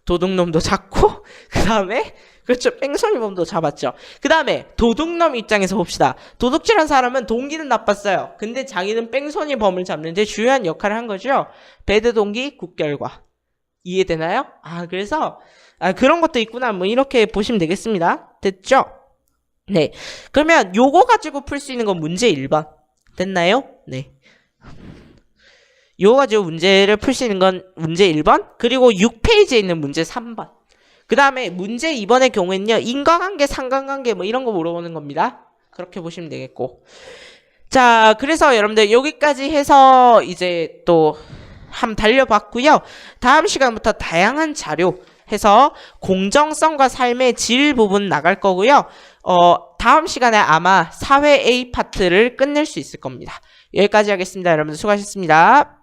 도둑놈도 잡고 그 다음에 그렇죠, 뺑소니범도 잡았죠. 그 다음에 도둑놈 입장에서 봅시다. 도둑질한 사람은 동기는 나빴어요. 근데 자기는 뺑소니범을 잡는데 중요한 역할을 한 거죠. 배드 동기 굿결과. 이해되나요? 아, 그래서 그런 것도 있구나, 뭐 이렇게 보시면 되겠습니다. 됐죠? 네, 그러면 요거 가지고 풀 수 있는 건 문제 1번 됐나요? 네, 요거 가지고 문제를 풀 수 있는 건 문제 1번, 그리고 6페이지에 있는 문제 3번. 그 다음에 문제 2번의 경우에는요, 인과관계, 상관관계 뭐 이런 거 물어보는 겁니다. 그렇게 보시면 되겠고. 자, 그래서 여러분들 여기까지 해서 이제 또 한번 달려봤고요. 다음 시간부터 다양한 자료 해서 공정성과 삶의 질 부분 나갈 거고요. 다음 시간에 아마 사회 A 파트를 끝낼 수 있을 겁니다. 여기까지 하겠습니다. 여러분들 수고하셨습니다.